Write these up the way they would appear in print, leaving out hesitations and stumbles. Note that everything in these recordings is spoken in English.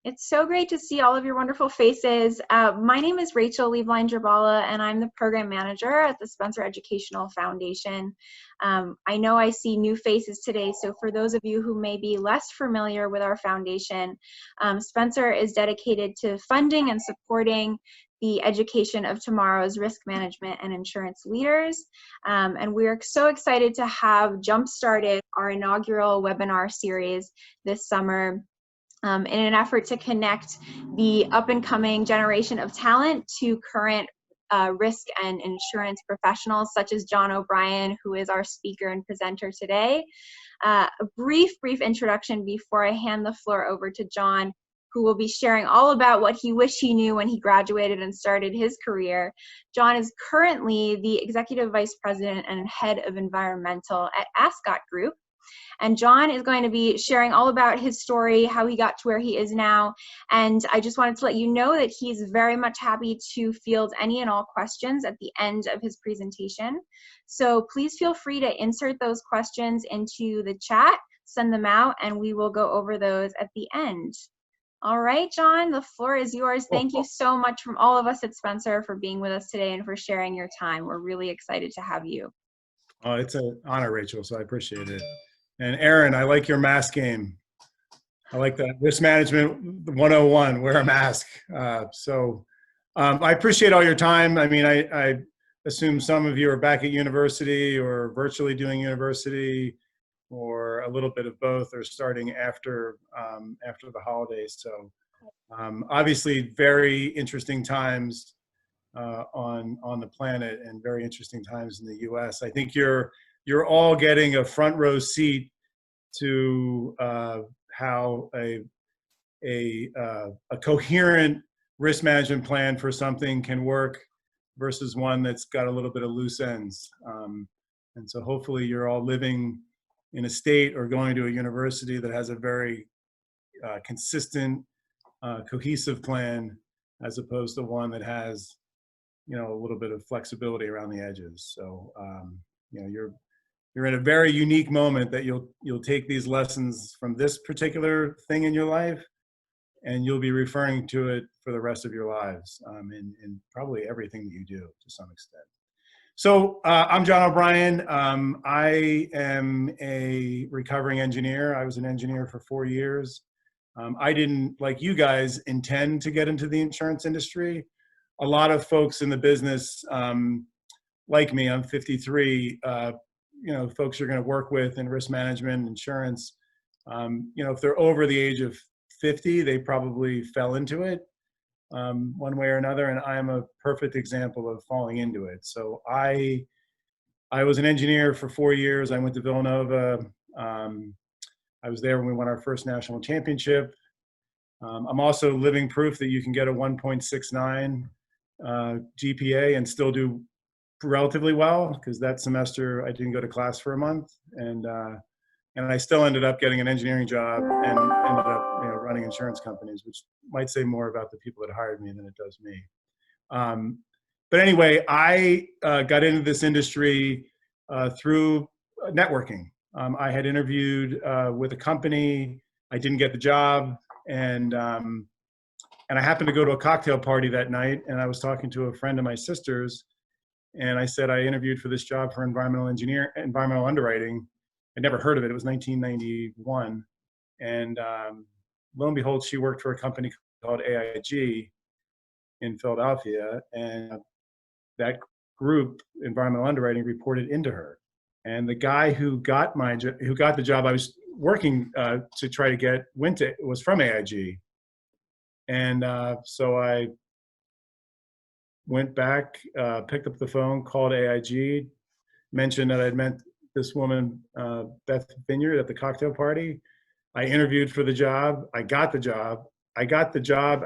It's so great to see all of your wonderful faces. My name is Rachel Lieblein-Jabala, and I'm the program manager at the Spencer Educational Foundation. I know I see new faces today, so for those of you who may be less familiar with our foundation, Spencer is dedicated to funding and supporting the education of tomorrow's risk management and insurance leaders. And we're so excited to have jump-started our inaugural webinar series this summer in an effort to connect the up-and-coming generation of talent to current risk and insurance professionals such as John O'Brien, who is our speaker and presenter today. A brief introduction before I hand the floor over to John, who will be sharing all about what he wished he knew when he graduated and started his career. John is currently the Executive Vice President and Head of Environmental at Ascot Group. And John is going to be sharing all about his story, how he got to where he is now. And I just wanted to let you know that he's very much happy to field any and all questions at the end of his presentation. So please feel free to insert those questions into the chat, send them out, and we will go over those at the end. All right, John, the floor is yours. Thank you so much from all of us at Spencer for being with us today and for sharing your time. We're really excited to have you. Oh, it's an honor, Rachel, so I appreciate it. And Aaron, I like your mask game. I like that. Risk management 101, wear a mask. I appreciate all your time. I mean, I assume some of you are back at university or virtually doing university, or a little bit of both, or starting after the holidays. So obviously very interesting times on the planet, and very interesting times in the US. I think you're all getting a front row seat to how a coherent risk management plan for something can work versus one that's got a little bit of loose ends. And so hopefully you're all living in a state or going to a university that has a very consistent, cohesive plan, as opposed to one that has, a little bit of flexibility around the edges. So, you're in a very unique moment that you'll take these lessons from this particular thing in your life, and you'll be referring to it for the rest of your lives, in probably everything that you do to some extent. So I'm John O'Brien. I am a recovering engineer. I was an engineer for 4 years. I didn't, like you guys, intend to get into the insurance industry. A lot of folks in the business, like me, I'm 53, folks you're going to work with in risk management, insurance, if they're over the age of 50, they probably fell into it one way or another, and I am a perfect example of falling into it. So I was an engineer for 4 years. I went to Villanova. I was there when we won our first national championship. I'm also living proof that you can get a 1.69 GPA and still do relatively well, because that semester I didn't go to class for a month, and I still ended up getting an engineering job and ended up running insurance companies, which might say more about the people that hired me than it does me. But anyway, I got into this industry through networking. I had interviewed with a company. I didn't get the job, and I happened to go to a cocktail party that night, and I was talking to a friend of my sister's, and I said I interviewed for this job for environmental underwriting. I'd never heard of it. It was 1991. And lo and behold, she worked for a company called AIG in Philadelphia. And that group, environmental underwriting, reported into her. And the guy who got the job I was working to try to get was from AIG. And so I went back, picked up the phone, called AIG, mentioned that I'd met this woman, Beth Vineyard, at the cocktail party. I interviewed for the job. I got the job. I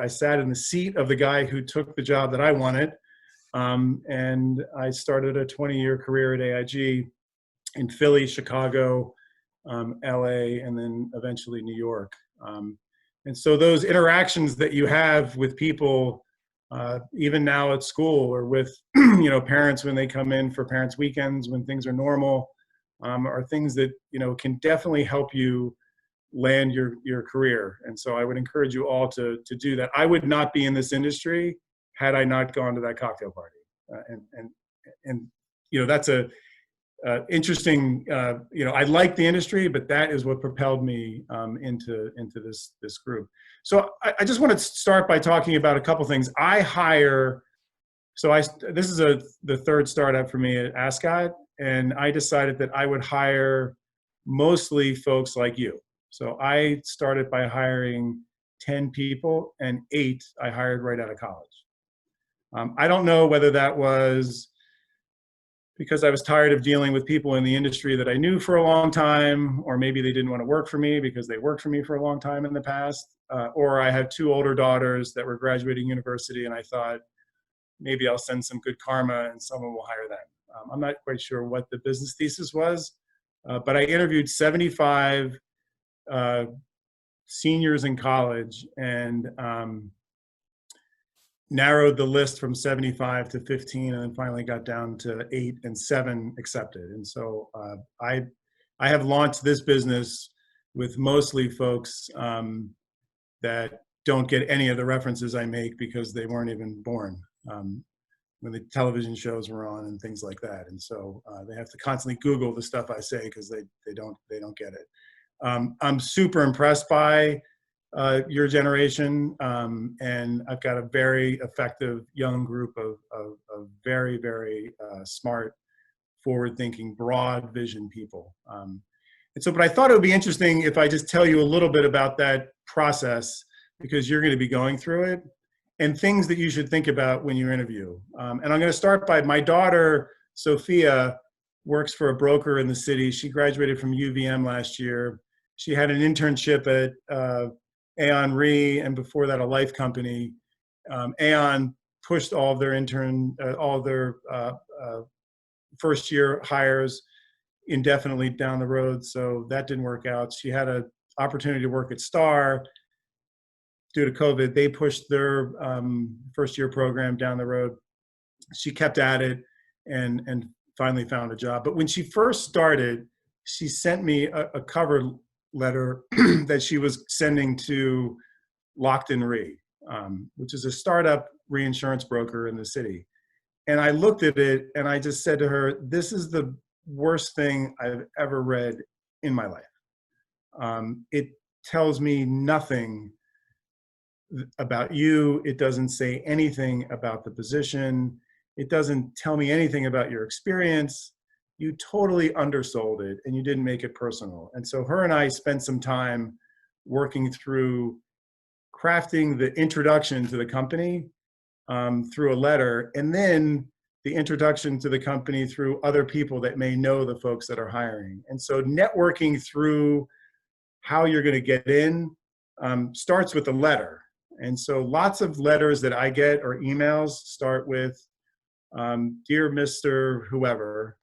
sat in the seat of the guy who took the job that I wanted. And I started a 20-year career at AIG in Philly, Chicago, LA, and then eventually New York. And so those interactions that you have with people, even now at school, or with parents when they come in for parents' weekends, when things are normal, are things that can definitely help you land your career. And so I would encourage you all to do that. I would not be in this industry had I not gone to that cocktail party. And that's a interesting. I like the industry, but that is what propelled me into this group. So I just want to start by talking about a couple things. I hire. This is the third startup for me at Ascot, and I decided that I would hire mostly folks like you. So I started by hiring 10 people, and 8 I hired right out of college. I don't know whether that was because I was tired of dealing with people in the industry that I knew for a long time, or maybe they didn't want to work for me because they worked for me for a long time in the past, or I have 2 older daughters that were graduating university, and I thought, maybe I'll send some good karma and someone will hire them. I'm not quite sure what the business thesis was, but I interviewed 75 seniors in college and narrowed the list from 75 to 15, and then finally got down to 8, and 7 accepted. And so I have launched this business with mostly folks that don't get any of the references I make because they weren't even born when the television shows were on and things like that. And so they have to constantly Google the stuff I say because they don't get it. I'm super impressed by your generation, and I've got a very effective young group of very, very smart, forward-thinking, broad vision people. But I thought it would be interesting if I just tell you a little bit about that process, because you're going to be going through it, and things that you should think about when you interview. And I'm going to start by my daughter, Sophia, works for a broker in the city. She graduated from UVM last year. She had an internship at Aon Re, and before that, a life company. Aon pushed all of their first-year hires indefinitely down the road, so that didn't work out. She had an opportunity to work at Star. Due to COVID, they pushed their first-year program down the road. She kept at it and finally found a job. But when she first started, she sent me a cover letter that she was sending to Lockton Re, which is a startup reinsurance broker in the city. And I looked at it and I just said to her, this is the worst thing I've ever read in my life. It tells me nothing about you. It doesn't say anything about the position. It doesn't tell me anything about your experience. You totally undersold it and you didn't make it personal. And so her and I spent some time working through crafting the introduction to the company through a letter, and then the introduction to the company through other people that may know the folks that are hiring. And so networking through how you're going to get in starts with a letter. And so lots of letters that I get or emails start with, dear Mr. Whoever,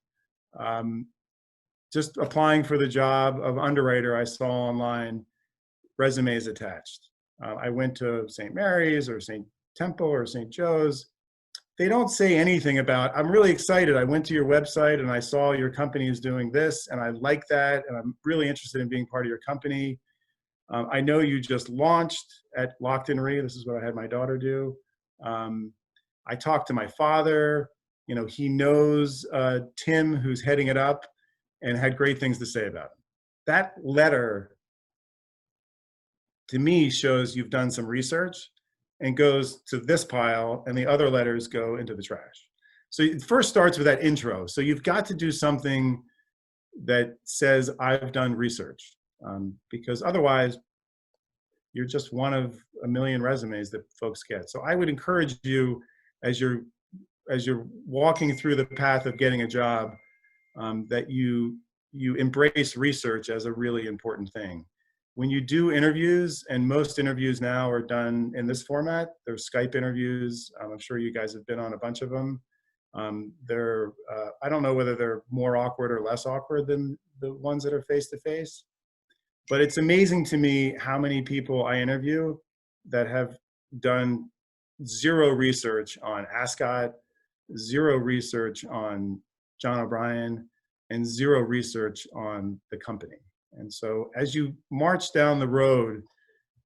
just applying for the job of underwriter I saw online, resumes attached. I went to St. Mary's or St. Temple or St. Joe's. They don't say anything about, I'm really excited. I went to your website and I saw your company is doing this and I like that and I'm really interested in being part of your company. I know you just launched at Lockton Re. This is what I had my daughter do. I talked to my father. He knows Tim, who's heading it up, and had great things to say about him. That letter, to me, shows you've done some research and goes to this pile, and the other letters go into the trash. So it first starts with that intro. So you've got to do something that says, I've done research. Because otherwise, you're just one of a million resumes that folks get. So I would encourage you, as you're walking through the path of getting a job, that you embrace research as a really important thing. When you do interviews, and most interviews now are done in this format, they're Skype interviews. I'm sure you guys have been on a bunch of them. I don't know whether they're more awkward or less awkward than the ones that are face-to-face. But it's amazing to me how many people I interview that have done zero research on Ascot, zero research on John O'Brien, and zero research on the company. And so as you march down the road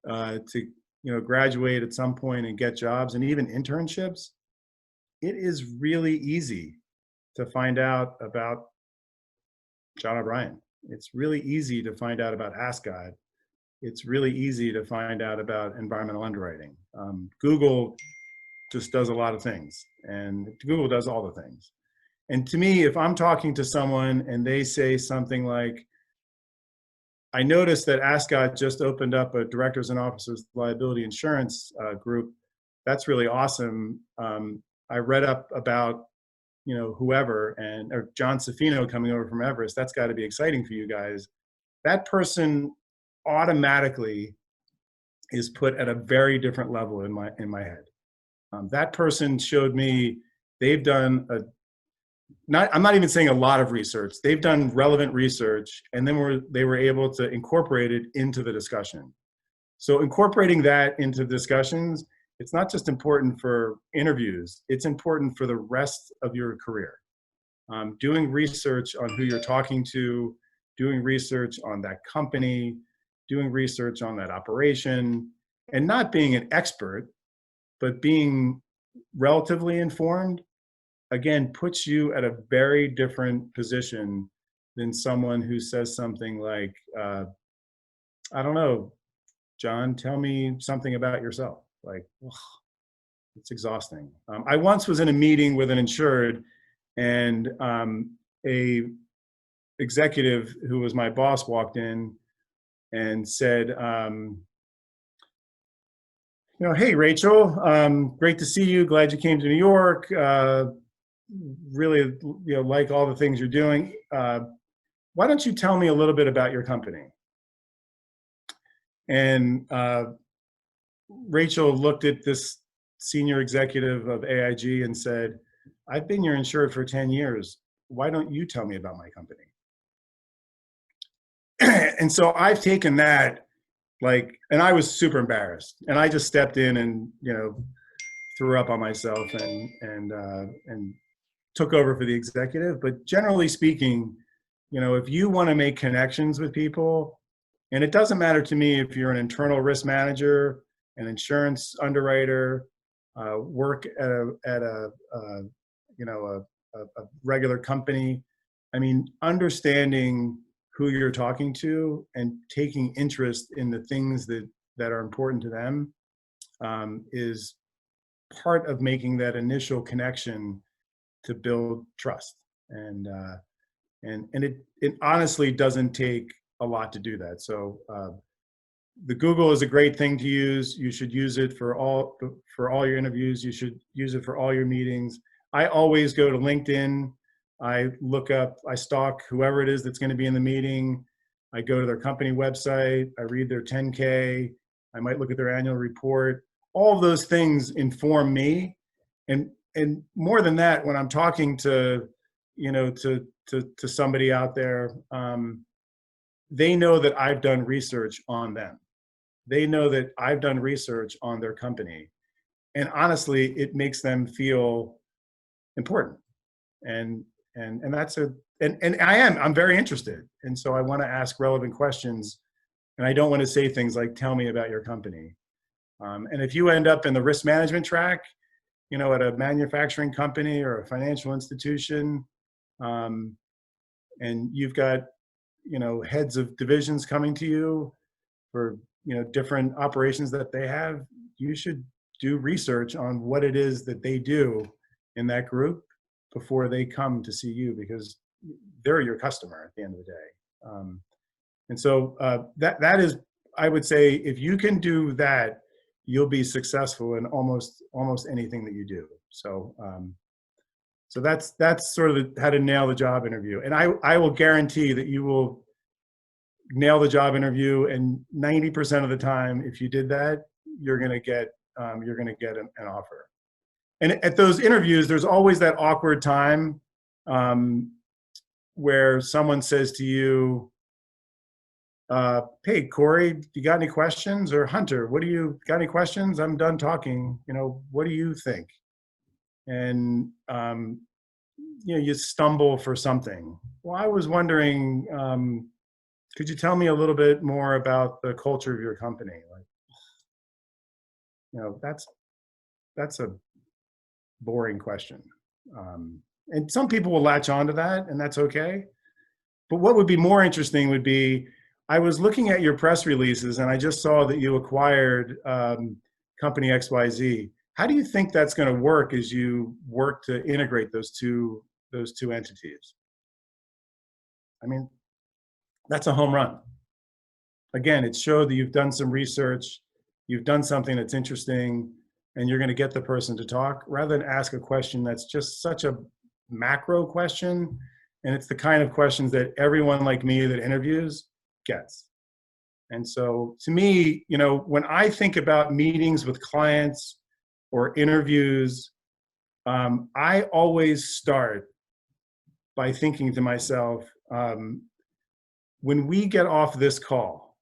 to graduate at some point and get jobs and even internships, it is really easy to find out about John O'Brien. It's really easy to find out about AskGod. It's really easy to find out about environmental underwriting. Google just does a lot of things, and Google does all the things. And to me, if I'm talking to someone and they say something like, I noticed that AskGod just opened up a directors and officers liability insurance group. That's really awesome. I read up about, whoever, or John Safino coming over from Everest. That's got to be exciting for you guys. That person automatically is put at a very different level in my head. That person showed me they've done I'm not even saying a lot of research. They've done relevant research, and then they were able to incorporate it into the discussion. So incorporating that into discussions, it's not just important for interviews, it's important for the rest of your career. Doing research on who you're talking to, doing research on that company, doing research on that operation, and not being an expert, but being relatively informed, again, puts you at a very different position than someone who says something like, I don't know, John, tell me something about yourself. Like, ugh, it's exhausting. I once was in a meeting with an insured, and a executive who was my boss walked in and said, hey, Rachel, great to see you. Glad you came to New York. Really, like all the things you're doing. Why don't you tell me a little bit about your company? And Rachel looked at this senior executive of AIG and said, I've been your insured for 10 years. Why don't you tell me about my company? And so I've taken that, and I was super embarrassed. And I just stepped in and, threw up on myself and took over for the executive. But generally speaking, if you want to make connections with people, and it doesn't matter to me if you're an internal risk manager, an insurance underwriter, work at a regular company. I mean, understanding who you're talking to and taking interest in the things that are important to them is part of making that initial connection to build trust. And it honestly doesn't take a lot to do that. So the Google is a great thing to use. You should use it for all your interviews. You should use it for all your meetings. I always go to LinkedIn. I stalk whoever it is that's going to be in the meeting. I go to their company website. I read their 10K. I might look at their annual report. All of those things inform me. And more than that, when I'm talking to somebody out there, they know that I've done research on them. They know that I've done research on their company. And honestly, it makes them feel important. And I'm very interested. And so I want to ask relevant questions, and I don't want to say things like, tell me about your company. And if you end up in the risk management track, at a manufacturing company or a financial institution, and you've got, heads of divisions coming to you for, different operations that they have, you should do research on what it is that they do in that group before they come to see you, because they're your customer at the end of the day. And so that is, I would say, if you can do that, you'll be successful in almost anything that you do. So so that's sort of how to nail the job interview. And I will guarantee that you will nail the job interview, and 90% of the time, if you did that, you're going to get an offer. And at those interviews, there's always that awkward time where someone says to you, hey, Corey, you got any questions? Or Hunter, got any questions? I'm done talking. What do you think? And, you stumble for something. Well, I was wondering, Could you tell me a little bit more about the culture of your company? Like, that's a boring question. And some people will latch onto that, and that's okay. But what would be more interesting would be, I was looking at your press releases and I just saw that you acquired company XYZ. How do you think that's going to work as you work to integrate those two entities? I mean, that's a home run. Again, it showed that you've done some research, you've done something that's interesting, and you're going to get the person to talk rather than ask a question that's just such a macro question. And it's the kind of questions that everyone like me that interviews gets. And so to me, when I think about meetings with clients or interviews, I always start by thinking to myself, when we get off this call,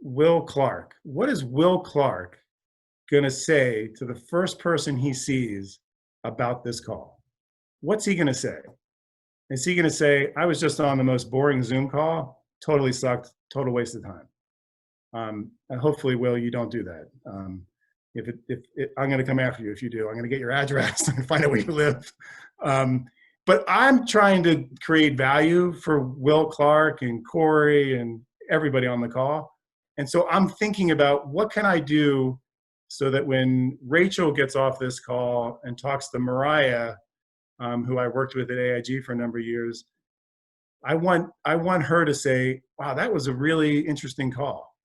Will Clark, what is Will Clark going to say to the first person he sees about this call? What's he going to say? Is he going to say, I was just on the most boring Zoom call, totally sucked, total waste of time? And hopefully, Will, you don't do that. If I'm going to come after you if you do. I'm going to get your address and find out where you live. But I'm trying to create value for Will Clark and Corey and everybody on the call. And so I'm thinking about what can I do so that when Rachel gets off this call and talks to Mariah, who I worked with at AIG for a number of years, I want her to say, wow, that was a really interesting call.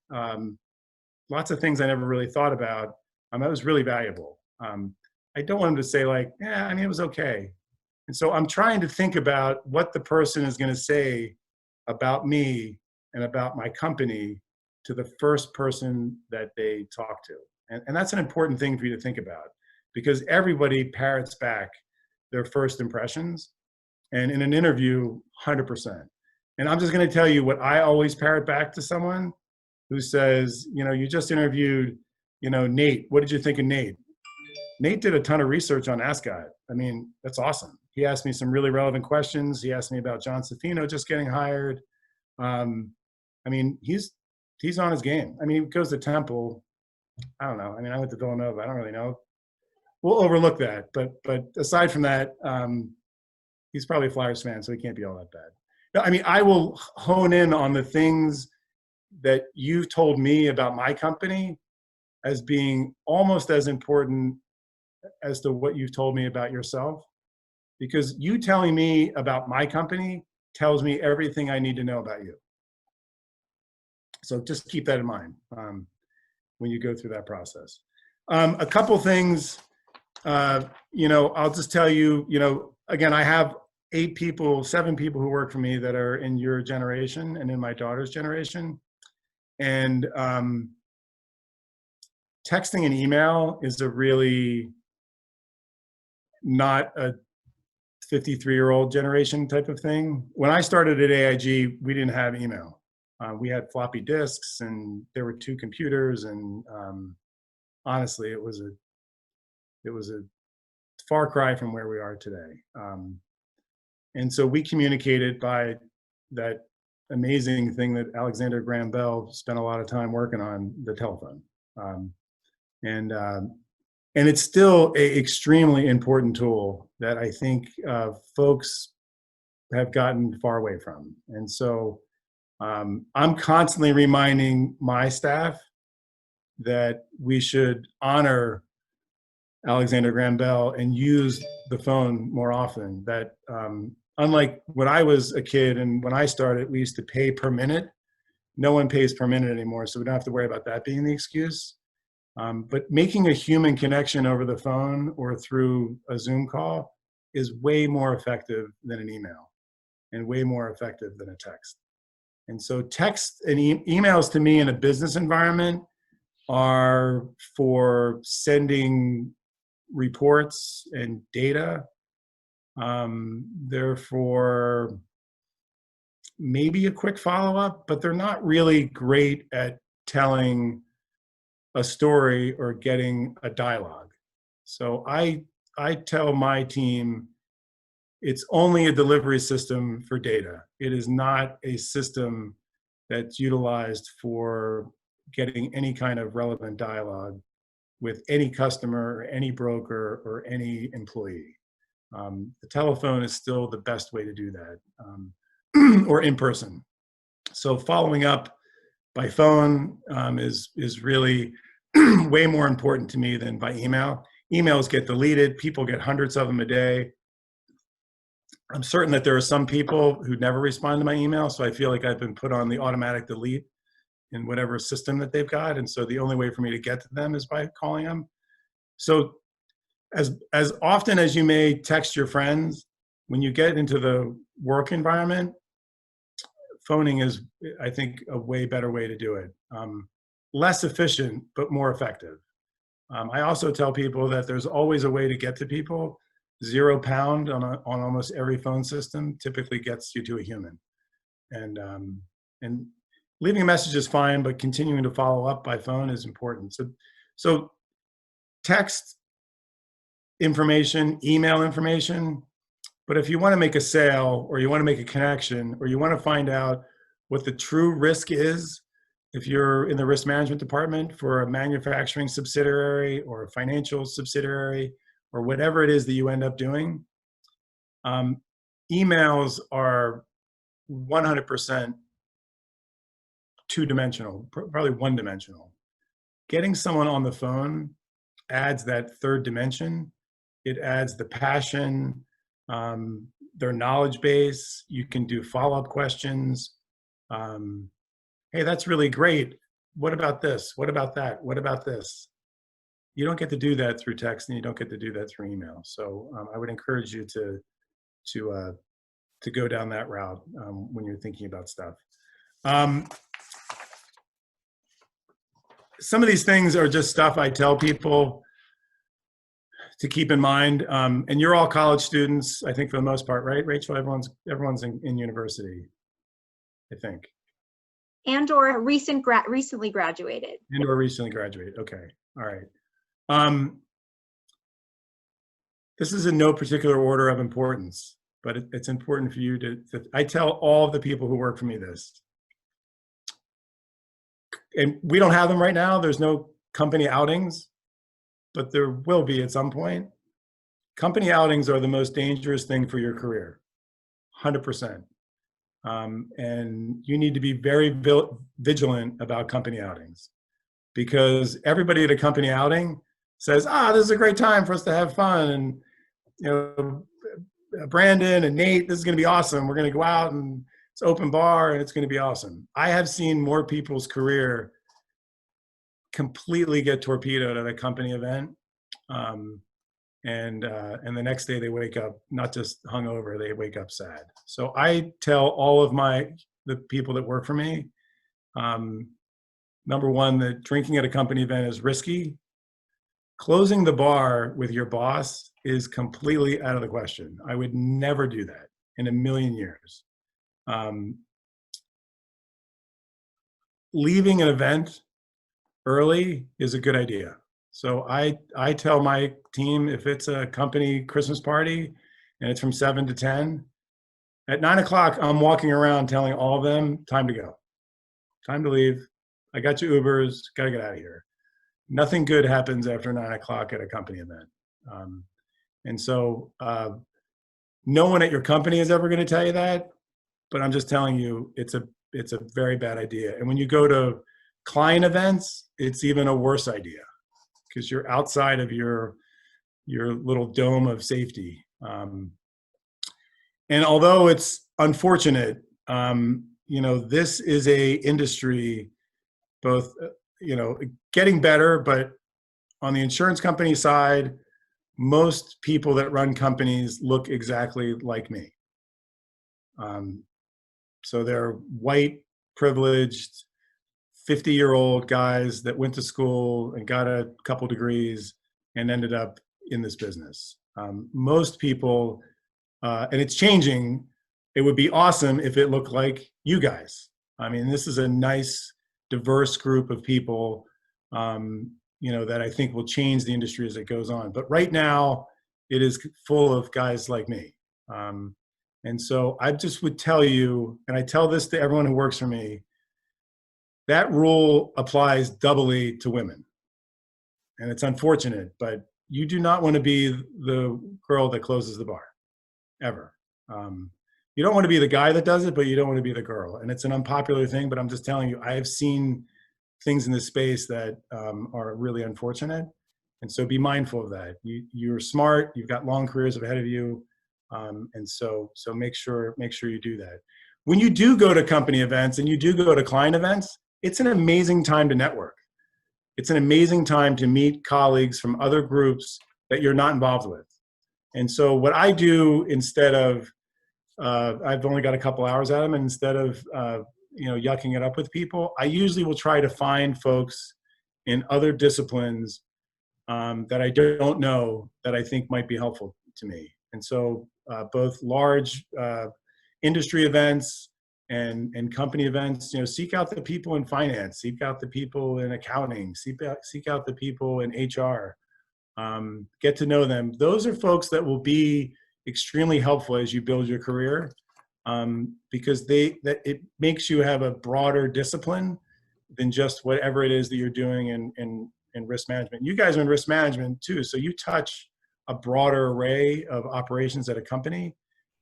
Lots of things I never really thought about. That was really valuable. I don't want him to say like, yeah, I mean, it was okay. And so I'm trying to think about what the person is going to say about me and about my company to the first person that they talk to. And that's an important thing for you to think about, because everybody parrots back their first impressions. And in an interview, 100%. And I'm just going to tell you what I always parrot back to someone who says, you just interviewed, Nate. What did you think of Nate? Nate did a ton of research on Ascot. I mean, that's awesome. He asked me some really relevant questions. He asked me about John Safino just getting hired. I mean, he's on his game. I mean, he goes to Temple. I don't know. I mean, I went to Villanova. I don't really know. We'll overlook that. But aside from that, he's probably a Flyers fan, so he can't be all that bad. No, I mean, I will hone in on the things that you've told me about my company as being almost as important as to what you've told me about yourself. Because you telling me about my company tells me everything I need to know about you. So just keep that in mind when you go through that process. A couple things, I'll just tell you, again, I have 7 people who work for me that are in your generation and in my daughter's generation. And texting and email is a really not a 53-year-old generation type of thing. When I started at AIG, we didn't have email. We had floppy disks, and there were 2 computers, and honestly, it was a far cry from where we are today. And so we communicated by that amazing thing that Alexander Graham Bell spent a lot of time working on, the telephone. And it's still an extremely important tool that I think folks have gotten far away from. And so I'm constantly reminding my staff that we should honor Alexander Graham Bell and use the phone more often. That unlike when I was a kid and when I started, we used to pay per minute. No one pays per minute anymore, so we don't have to worry about that being the excuse. But making a human connection over the phone or through a Zoom call is way more effective than an email, and way more effective than a text. And so text and emails to me in a business environment are for sending reports and data. They're for maybe a quick follow-up, but they're not really great at telling a story or getting a dialogue. So I tell my team, it's only a delivery system for data. It is not a system that's utilized for getting any kind of relevant dialogue with any customer or any broker or any employee. The telephone is still the best way to do that, or in person. So following up by phone is really way more important to me than by email. Emails get deleted. People get hundreds of them a day. I'm certain that there are some people who never respond to my email, so I feel like I've been put on the automatic delete in whatever system that they've got, and so the only way for me to get to them is by calling them. So as often as you may text your friends, when you get into the work environment, phoning is, I think, a way better way to do it. Less efficient, but more effective. I also tell people that there's always a way to get to people. £0 on almost every phone system typically gets you to a human. And leaving a message is fine, but continuing to follow up by phone is important. So text information, email information, but if you want to make a sale or you want to make a connection or you want to find out what the true risk is, if you're in the risk management department for a manufacturing subsidiary or a financial subsidiary or whatever it is that you end up doing, emails are 100% two-dimensional, probably one-dimensional. Getting someone on the phone adds that third dimension. It adds the passion, their knowledge base. You can do follow-up questions. Hey, that's really great. What about this? What about that? What about this? You don't get to do that through text, and you don't get to do that through email. So I would encourage you to go down that route when you're thinking about stuff. Some of these things are just stuff I tell people to keep in mind. And you're all college students, I think, for the most part, right, Rachel? Everyone's in university, I think. And or recently graduated. And or recently graduated. Okay. All right. This is in no particular order of importance, but it's important for you to I tell all of the people who work for me this. And we don't have them right now. There's no company outings, but there will be at some point. Company outings are the most dangerous thing for your career, 100%. And you need to be very vigilant about company outings, because everybody at a company outing says, this is a great time for us to have fun. And, you know, Brandon and Nate, this is going to be awesome. We're going to go out and it's open bar and it's going to be awesome. I have seen more people's career completely get torpedoed at a company event. And the next day they wake up not just hungover, they wake up sad. So I tell all of the people that work for me, number one, that drinking at a company event is risky. Closing the bar with your boss is completely out of the question. I would never do that in a million years. Leaving an event early is a good idea. So I tell my team, if it's a company Christmas party and it's from 7 to 10, at 9 o'clock, I'm walking around telling all of them, time to go, time to leave. I got your Ubers, got to get out of here. Nothing good happens after 9 o'clock at a company event. And so no one at your company is ever going to tell you that, but I'm just telling you, it's a very bad idea. And when you go to client events, it's even a worse idea, because you're outside of your little dome of safety. And although it's unfortunate, this is a industry both, getting better, but on the insurance company side, most people that run companies look exactly like me. So they're white, privileged, 50-year-old guys that went to school and got a couple degrees and ended up in this business. Most people, and it's changing, it would be awesome if it looked like you guys. I mean, this is a nice, diverse group of people, that I think will change the industry as it goes on. But right now, it is full of guys like me. And so I just would tell you, and I tell this to everyone who works for me, that rule applies doubly to women. And it's unfortunate, but you do not want to be the girl that closes the bar, ever. You don't want to be the guy that does it, but you don't want to be the girl. And it's an unpopular thing, but I'm just telling you, I have seen things in this space that are really unfortunate. And so be mindful of that. You're smart, you've got long careers ahead of you. And so make sure you do that. When you do go to company events and you do go to client events, it's an amazing time to network. It's an amazing time to meet colleagues from other groups that you're not involved with. And so what I do instead of, I've only got a couple hours at them, and instead of yucking it up with people, I usually will try to find folks in other disciplines that I don't know that I think might be helpful to me. And so both large industry events and company events, seek out the people in finance, seek out the people in accounting, seek out the people in HR, get to know them. Those are folks that will be extremely helpful as you build your career, because it makes you have a broader discipline than just whatever it is that you're doing in risk management. You guys are in risk management too, so you touch a broader array of operations at a company,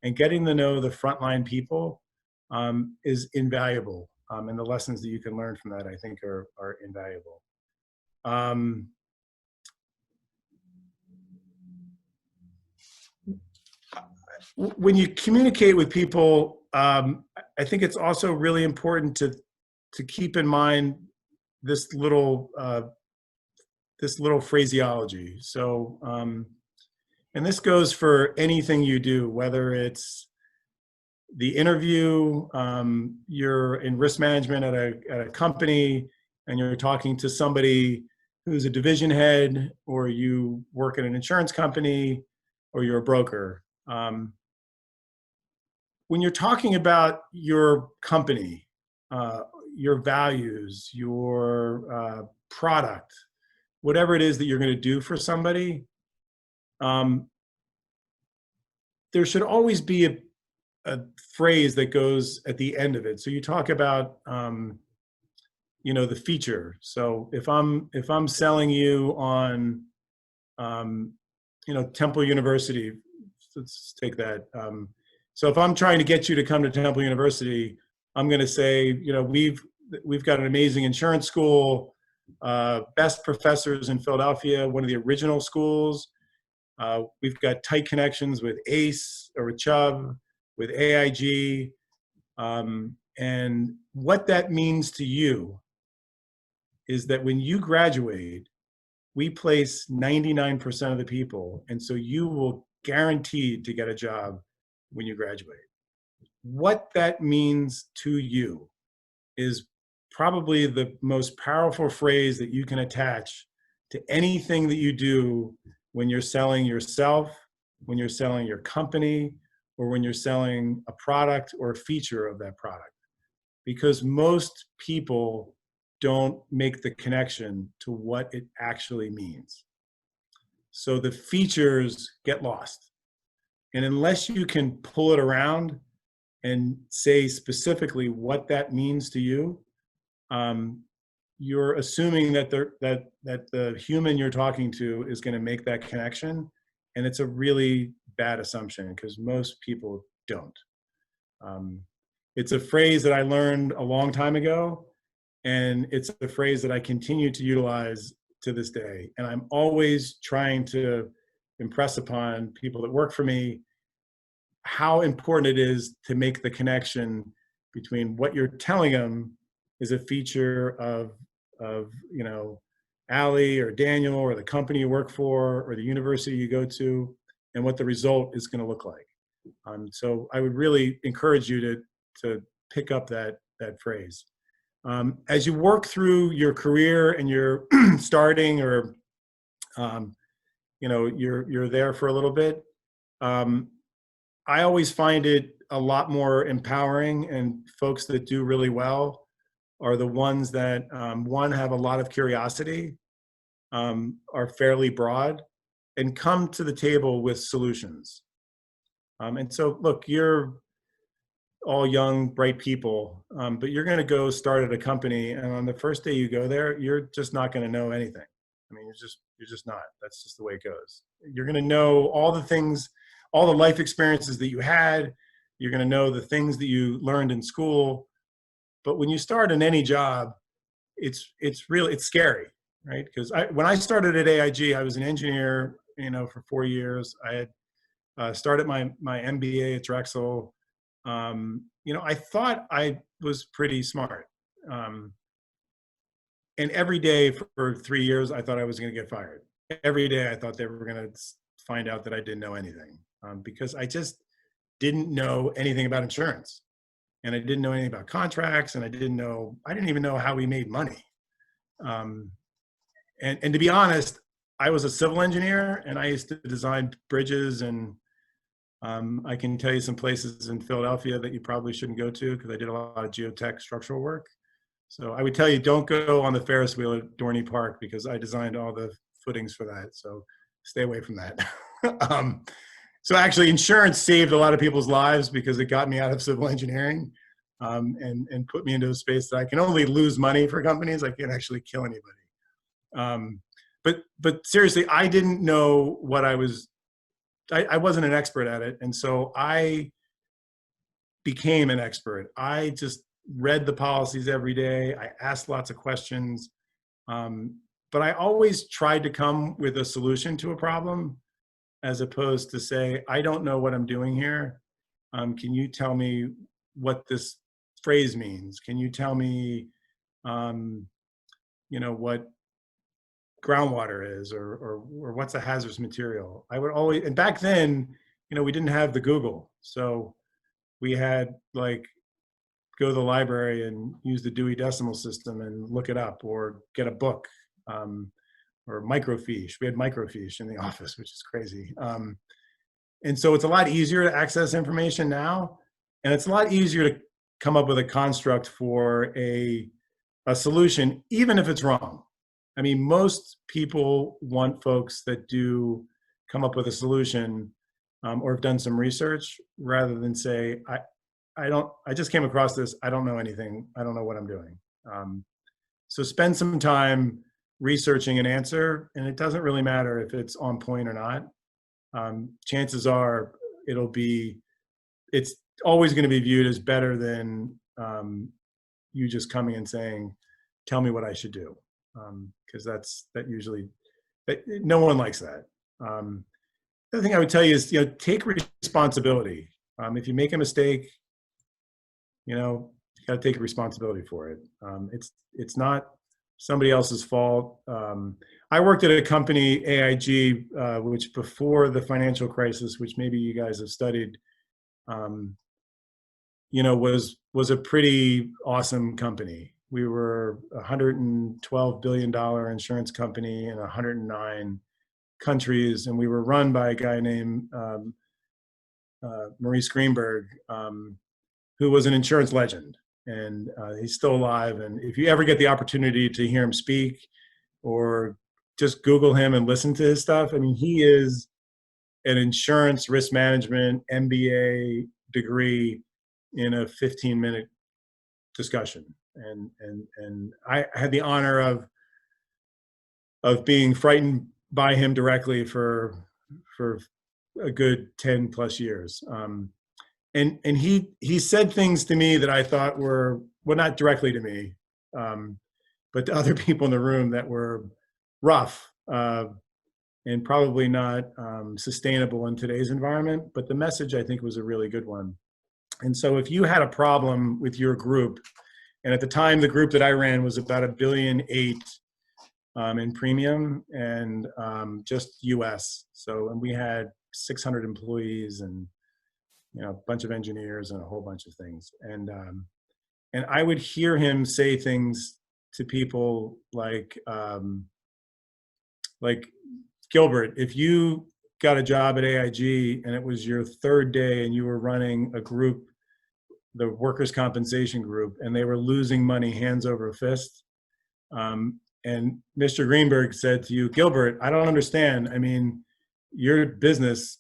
and getting to know the frontline people is invaluable. And the lessons that you can learn from that, I think, are invaluable. When you communicate with people, I think it's also really important to keep in mind this little phraseology. So, and this goes for anything you do, whether it's the interview, you're in risk management at a company, and you're talking to somebody who's a division head, or you work at an insurance company, or you're a broker. When you're talking about your company, your values, your product, whatever it is that you're going to do for somebody, there should always be a phrase that goes at the end of it. So you talk about, the feature. So if I'm selling you on, Temple University, let's take that. So if I'm trying to get you to come to Temple University, I'm going to say, we've got an amazing insurance school, best professors in Philadelphia, one of the original schools. We've got tight connections with ACE or with Chubb, with AIG. And what that means to you is that when you graduate, we place 99% of the people. And so you will guaranteed to get a job when you graduate. What that means to you is probably the most powerful phrase that you can attach to anything that you do when you're selling yourself, when you're selling your company, or when you're selling a product or a feature of that product. Because most people don't make the connection to what it actually means. So the features get lost. And unless you can pull it around and say specifically what that means to you, you're assuming that the human you're talking to is going to make that connection, and it's a really bad assumption because most people don't. It's a phrase that I learned a long time ago, and it's a phrase that I continue to utilize to this day. And I'm always trying to impress upon people that work for me how important it is to make the connection between what you're telling them is a feature of Allie or Daniel or the company you work for or the university you go to, and what the result is going to look like. So I would really encourage you to pick up that phrase. As you work through your career and you're starting or you're there for a little bit, I always find it a lot more empowering, and folks that do really well are the ones that, one, have a lot of curiosity, are fairly broad, and come to the table with solutions. And so, look, you're all young, bright people, but you're going to go start at a company, and on the first day you go there, you're just not going to know anything. I mean, you're just not. That's just the way it goes. You're going to know all the things, all the life experiences that you had. You're going to know the things that you learned in school. But when you start in any job, it's scary, right? Because when I started at AIG, I was an engineer, for 4 years. I had started my MBA at Drexel. I thought I was pretty smart. And every day for 3 years, I thought I was going to get fired. Every day I thought they were going to find out that I didn't know anything, because I just didn't know anything about insurance, and I didn't know anything about contracts, and I didn't even know how we made money. And to be honest, I was a civil engineer, and I used to design bridges, and I can tell you some places in Philadelphia that you probably shouldn't go to, because I did a lot of geotech structural work. So I would tell you, don't go on the Ferris wheel at Dorney Park, because I designed all the footings for that. So stay away from that. So actually, insurance saved a lot of people's lives, because it got me out of civil engineering, and put me into a space that I can only lose money for companies. I can't actually kill anybody. But seriously, I didn't know what I wasn't an expert at it. And so I became an expert. I just read the policies every day. I asked lots of questions. But I always tried to come with a solution to a problem, as opposed to say, I don't know what I'm doing here. Can you tell me what this phrase means? Can you tell me, what groundwater is, or what's a hazardous material? I would always, and back then, we didn't have the Google. So we had go to the library and use the Dewey Decimal System and look it up, or get a book, or microfiche. We had microfiche in the office, which is crazy. And so it's a lot easier to access information now, and it's a lot easier to come up with a construct for a solution, even if it's wrong. I mean, most people want folks that do come up with a solution, or have done some research, rather than say, I just came across this, I don't know anything, I don't know what I'm doing. So spend some time researching an answer, and it doesn't really matter if it's on point or not. Chances are it's always going to be viewed as better than you just coming and saying, tell me what I should do. Because no one likes that. The other thing I would tell you is, take responsibility. If you make a mistake, you got to take responsibility for it. It's not somebody else's fault. I worked at a company, AIG, which before the financial crisis, which maybe you guys have studied, was a pretty awesome company. We were a $112 billion insurance company in 109 countries, and we were run by a guy named Maurice Greenberg, who was an insurance legend, and he's still alive. And if you ever get the opportunity to hear him speak, or just Google him and listen to his stuff, I mean, he is an insurance risk management MBA degree in a 15-minute discussion. And I had the honor of being frightened by him directly for a good 10 plus years. And he said things to me that I thought were, well, not directly to me, but to other people in the room, that were rough, and probably not sustainable in today's environment. But the message, I think, was a really good one. And so if you had a problem with your group, and at the time the group that I ran was about $1.8 billion in premium, and just US. And we had 600 employees, and a bunch of engineers, and a whole bunch of things. And I would hear him say things to people like Gilbert, if you got a job at AIG and it was your third day and you were running a group, the workers' compensation group, and they were losing money hands over fist, and Mr. Greenberg said to you, Gilbert, I don't understand. I mean, your business,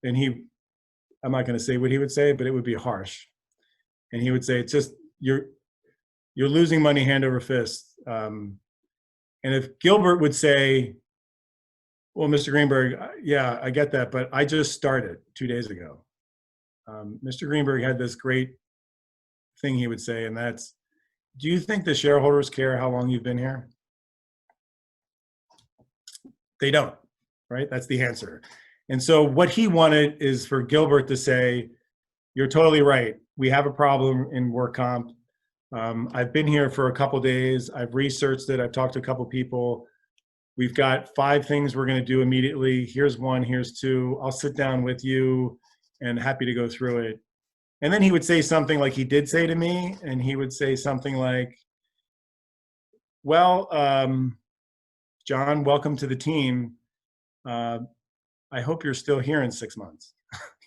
and he I'm not going to say what he would say, but it would be harsh. And he would say, it's just, you're losing money hand over fist. And if Gilbert would say, well, Mr. Greenberg, yeah, I get that, but I just started 2 days ago. Mr. Greenberg had this great thing he would say, and that's, do you think the shareholders care how long you've been here? They don't, right? That's the answer. And so what he wanted is for Gilbert to say, you're totally right. We have a problem in work comp. I've been here for a couple days. I've researched it. I've talked to a couple people. We've got 5 things we're going to do immediately. Here's 1, here's 2. I'll sit down with you and happy to go through it. And then he would say something like he did say to me, and he would say something like, well, John, welcome to the team. I hope you're still here in 6 months,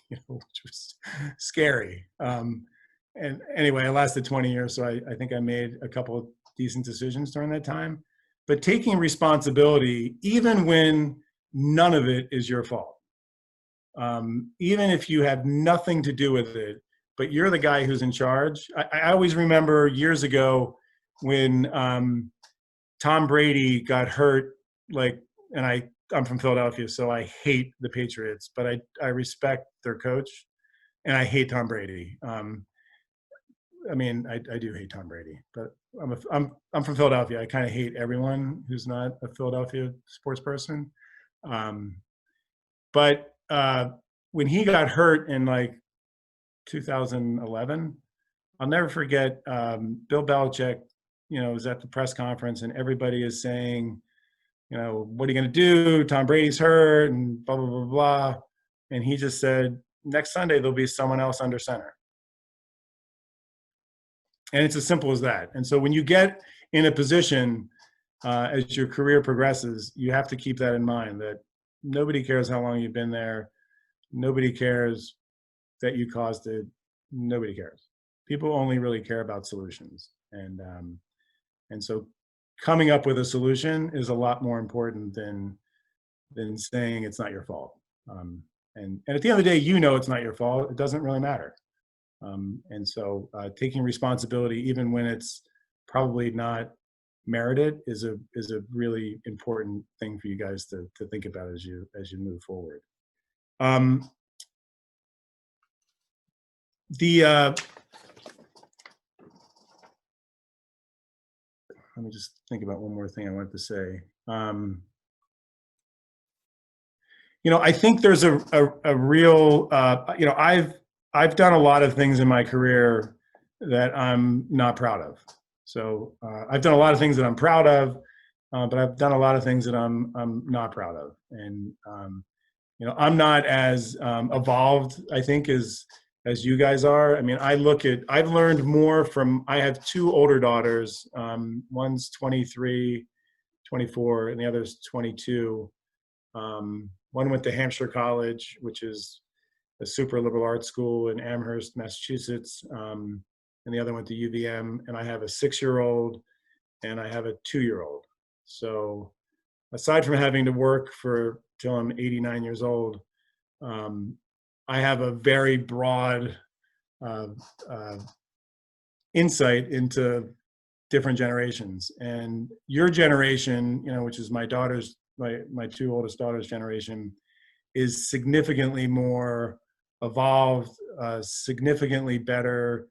which was scary. And anyway, I lasted 20 years, so I think I made a couple of decent decisions during that time. But taking responsibility, even when none of it is your fault, even if you have nothing to do with it, but you're the guy who's in charge. I always remember years ago when Tom Brady got hurt, and I'm from Philadelphia, so I hate the Patriots, but I respect their coach, and I hate Tom Brady. I mean, I do hate Tom Brady, but I'm from Philadelphia. I kind of hate everyone who's not a Philadelphia sports person. But when he got hurt in 2011, I'll never forget. Bill Belichick, was at the press conference, and everybody is saying, what are you going to do? Tom Brady's hurt, and blah blah blah blah. And he just said, next Sunday there'll be someone else under center. And it's as simple as that. And so when you get in a position as your career progresses, you have to keep that in mind, that nobody cares how long you've been there. Nobody cares that you caused it. Nobody cares. People only really care about solutions. And so coming up with a solution is a lot more important than saying it's not your fault. And at the end of the day, it's not your fault. It doesn't really matter. And so taking responsibility, even when it's probably not merited, is a really important thing for you guys to think about as you move forward. Let me just think about one more thing I wanted to say. I think there's a real, I've done a lot of things in my career that I'm not proud of. So I've done a lot of things that I'm proud of, but I've done a lot of things that I'm not proud of. And I'm not as evolved, I think, as you guys are. I mean, I've learned more from. I have 2 older daughters. One's 23, 24, and the other's 22. One went to Hampshire College, which is a super liberal arts school in Amherst, Massachusetts, and the other went to UVM. And I have a 6-year-old and I have a 2-year-old. So aside from having to work till I'm 89 years old, I have a very broad insight into different generations. And your generation, which is my 2 oldest daughters' generation, is significantly more evolved, significantly better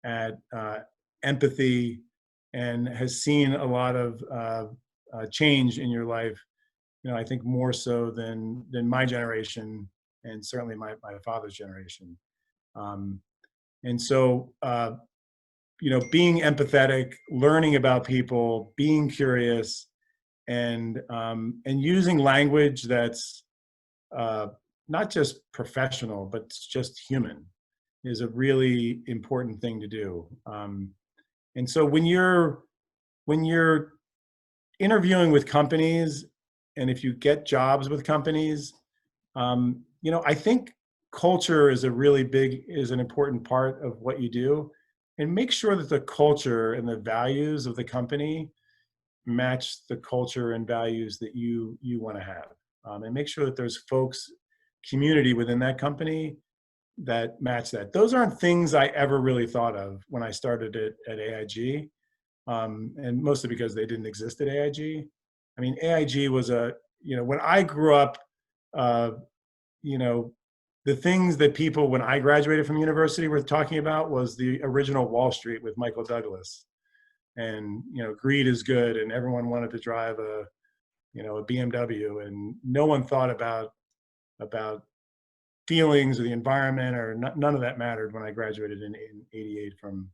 at empathy, and has seen a lot of change in your life. I think more so than my generation, and certainly my father's generation. And so, being empathetic, learning about people, being curious, and using language that's not just professional, but it's just human, is a really important thing to do. And so when you're interviewing with companies, and if you get jobs with companies, I think culture is an important part of what you do, and make sure that the culture and the values of the company match the culture and values that you want to have, and make sure that there's community within that company that match that. Those aren't things I ever really thought of when I started at AIG, and mostly because they didn't exist at AIG. I mean, AIG was when I grew up, uh, you know, the things that people, when I graduated from university, were talking about was the original Wall Street with Michael Douglas. And, greed is good, and everyone wanted to drive a BMW, and no one thought about feelings or the environment, or none of that mattered when I graduated in '88 from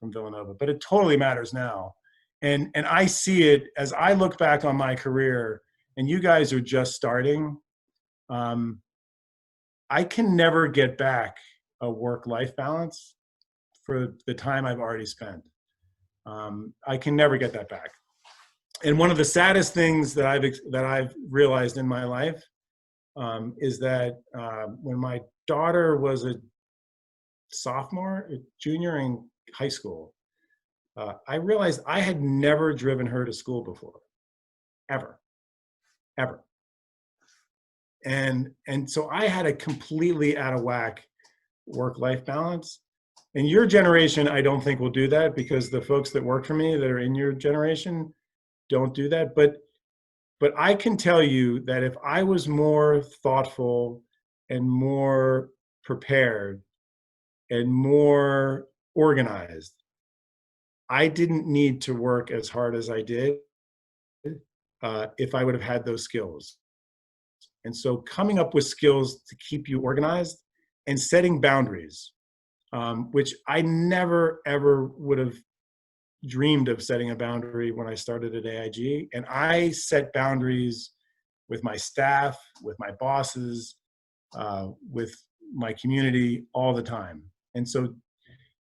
Villanova. But it totally matters now, and I see it as I look back on my career, and you guys are just starting. I can never get back a work-life balance for the time I've already spent. I can never get that back. And one of the saddest things that I've realized in my life is that when my daughter was a junior in high school, I realized I had never driven her to school before, ever. And so I had a completely out of whack work-life balance. And your generation, I don't think will do that, because the folks that work for me that are in your generation don't do that. But I can tell you that if I was more thoughtful and more prepared and more organized, I didn't need to work as hard as I did if I would have had those skills. And so coming up with skills to keep you organized and setting boundaries, which I never, ever would have dreamed of setting a boundary when I started at AIG. And I set boundaries with my staff, with my bosses, with my community all the time. And so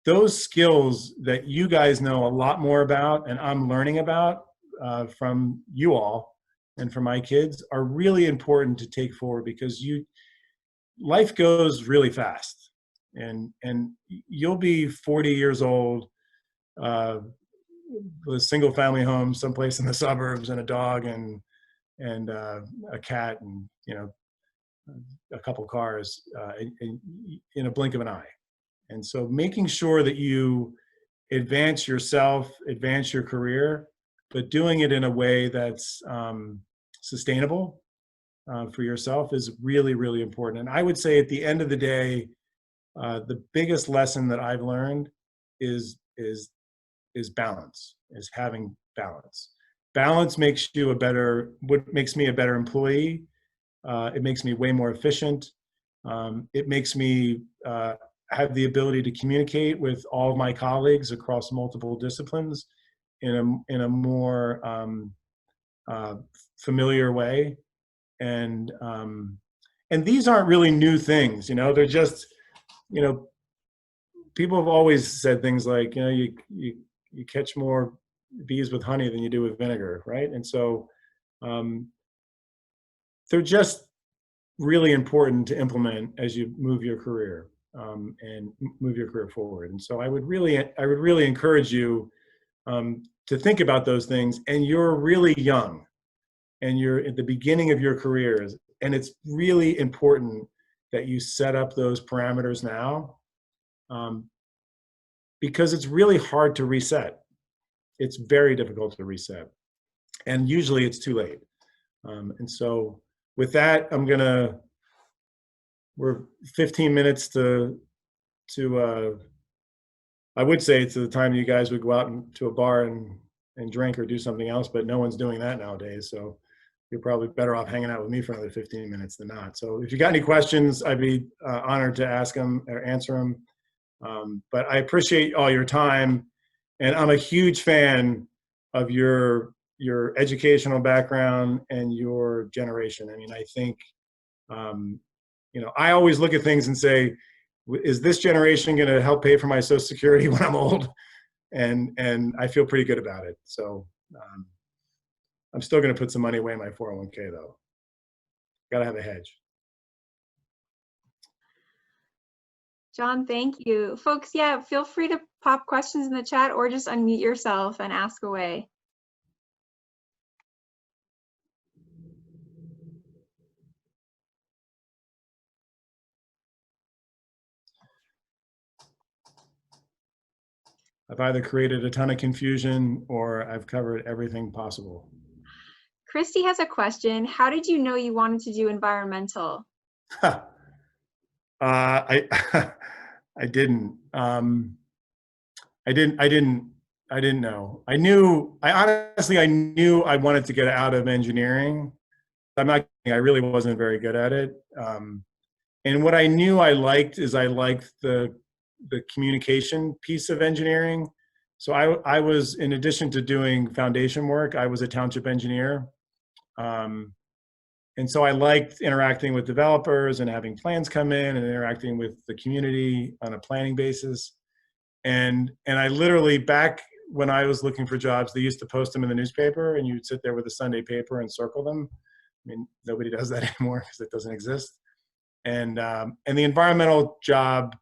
those skills that you guys know a lot more about and I'm learning about from you all and from my kids are really important to take forward, because life goes really fast, and you'll be 40 years old with a single family home someplace in the suburbs and a dog and a cat and a couple cars in a blink of an eye. And so making sure that you advance yourself, advance your career, but doing it in a way that's sustainable for yourself is really, really important. And I would say at the end of the day, the biggest lesson that I've learned is balance, is having balance. Balance makes you what makes me a better employee. It makes me way more efficient. It makes me have the ability to communicate with all of my colleagues across multiple disciplines in a more familiar way. And these aren't really new things, they're just, people have always said things like, you catch more bees with honey than you do with vinegar, right? And so they're just really important to implement as you move your career and move your career forward. And so I would really encourage you to think about those things. And you're really young, and you're at the beginning of your careers, and it's really important that you set up those parameters now, because it's really hard to reset. It's very difficult to reset, and usually it's too late. And so with that, we're 15 minutes to I would say to the time you guys would go out to a bar and drink or do something else, but no one's doing that nowadays. So you're probably better off hanging out with me for another 15 minutes than not. So if you got any questions, I'd be honored to ask them or answer them. But I appreciate all your time, and I'm a huge fan of your educational background and your generation. I mean, I think, I always look at things and say, is this generation going to help pay for my Social Security when I'm old? And I feel pretty good about it. So I'm still going to put some money away in my 401k though. Got to have a hedge. John, thank you. Folks, yeah, feel free to pop questions in the chat or just unmute yourself and ask away. I've either created a ton of confusion or I've covered everything possible. Christy has a question. How did you know you wanted to do environmental? I I didn't. I didn't know. I knew I wanted to get out of engineering. I'm not kidding, I really wasn't very good at it. And what I knew I liked is I liked the communication piece of engineering. So I was, in addition to doing foundation work, I was a township engineer. Um, and so I liked interacting with developers and having plans come in and interacting with the community on a planning basis. And I literally, back when I was looking for jobs, they used to post them in the newspaper, and you'd sit there with a Sunday paper and circle them. I mean, nobody does that anymore because it doesn't exist. And the environmental job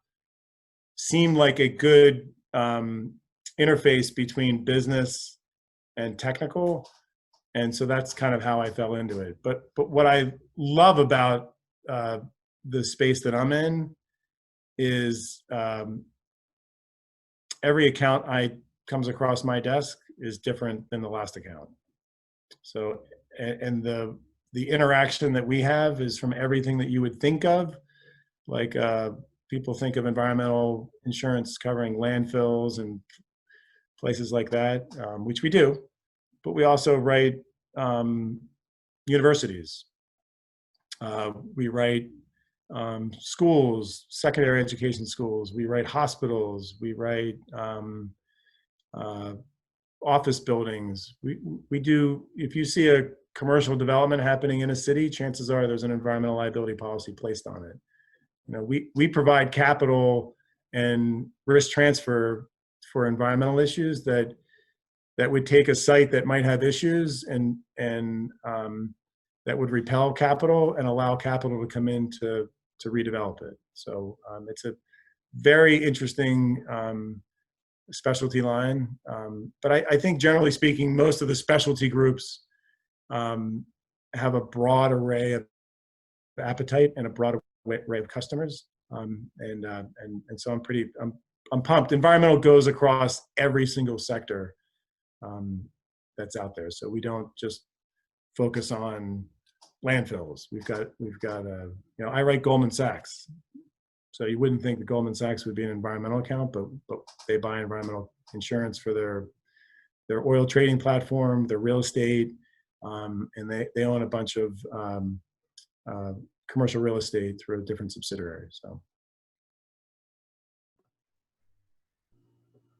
seemed like a good interface between business and technical. And so that's kind of how I fell into it. But what I love about the space that I'm in is every account comes across my desk is different than the last account. So, and the interaction that we have is from everything that you would think of, like people think of environmental insurance covering landfills and places like that, which we do, but we also write universities. We write schools, secondary education schools. We write hospitals. We write office buildings. We do, if you see a commercial development happening in a city, chances are there's an environmental liability policy placed on it. You know, we provide capital and risk transfer for environmental issues that would take a site that might have issues and that would repel capital and allow capital to come in to redevelop it. So it's a very interesting specialty line. But I think generally speaking, most of the specialty groups have a broad array of appetite and a broad array of customers. And so I'm pumped. Environmental goes across every single sector that's out there. So we don't just focus on landfills. We've got you know, I write Goldman Sachs. So you wouldn't think that Goldman Sachs would be an environmental account, but they buy environmental insurance for their oil trading platform, their real estate, and they own a bunch of commercial real estate through different subsidiaries. So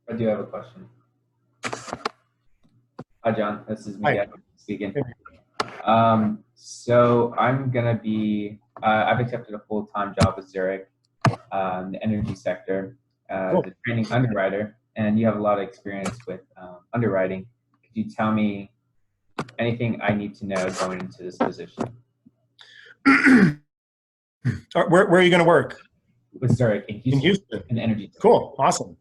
I do have a question. Hi, John. This is Miguel speaking. So I'm gonna be. I've accepted a full-time job with Zurich, in the energy sector, Cool. the training underwriter, and you have a lot of experience with underwriting. Could you tell me anything I need to know going into this position? Where are you going to work? With Zurich in Houston. In Houston. In the energy sector. Cool. Awesome.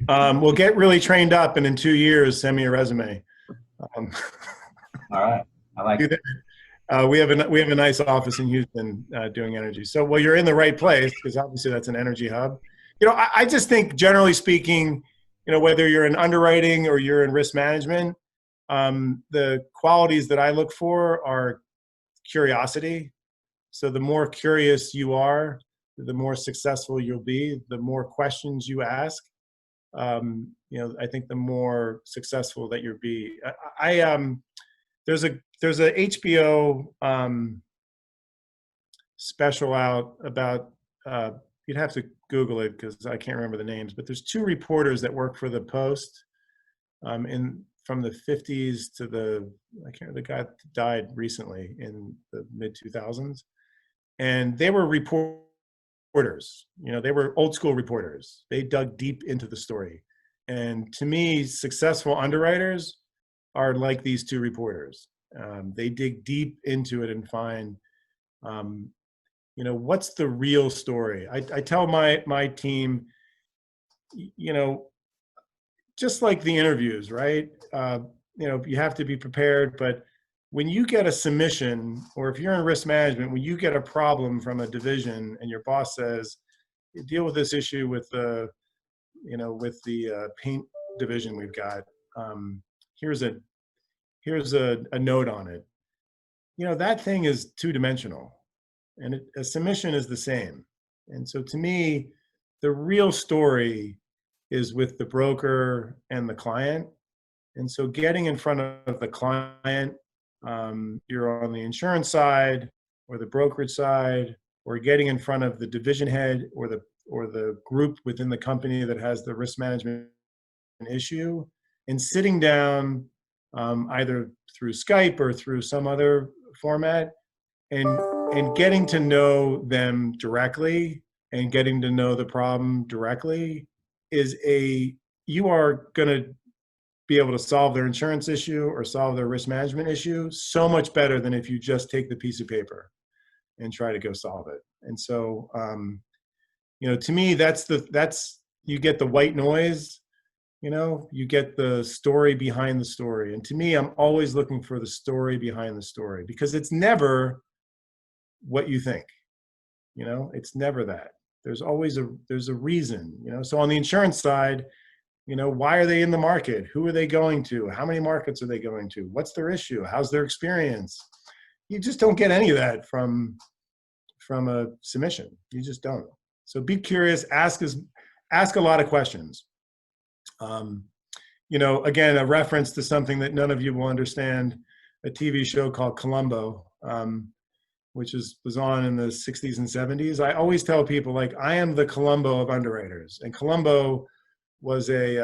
We'll get really trained up, and in 2 years, send me a resume. All right. I like it. We have a nice office in Houston doing energy. So, well, you're in the right place because obviously that's an energy hub. You know, I just think generally speaking, you know, whether you're in underwriting or you're in risk management, the qualities that I look for are curiosity. So the more curious you are, the more successful you'll be. The more questions you ask, you know, I think the more successful that you'll be. There's a HBO special out about, you'd have to Google it because I can't remember the names, but there's two reporters that work for the Post from the 50s to the guy died recently in the mid 2000s. And they were reporters, you know, they were old school reporters. They dug deep into the story. And to me, successful underwriters are like these two reporters. They dig deep into it and find, you know, what's the real story? I tell my team, you know, just like the interviews, right? You know, you have to be prepared, but when you get a submission, or if you're in risk management, when you get a problem from a division and your boss says, deal with this issue with the you know, with the paint division we've got, here's a note on it. You know, that thing is two-dimensional, and a submission is the same. And so to me, the real story is with the broker and the client. And so getting in front of the client, you're on the insurance side or the brokerage side, or getting in front of the division head or the group within the company that has the risk management issue, and sitting down either through Skype or through some other format, and getting to know them directly and getting to know the problem directly you are going to be able to solve their insurance issue or solve their risk management issue so much better than if you just take the piece of paper and try to go solve it. And so, you know, to me, you get the white noise, you know, you get the story behind the story. And to me, I'm always looking for the story behind the story, because it's never what you think, you know, it's never that. There's always there's a reason, you know. So on the insurance side, you know, why are they in the market? Who are they going to? How many markets are they going to? What's their issue? How's their experience? You just don't get any of that from a submission. You just don't. So be curious, ask a lot of questions. You know, again, a reference to something that none of you will understand, a TV show called Columbo, which was on in the 60s and 70s. I always tell people, like, I am the Columbo of underwriters. And Columbo was he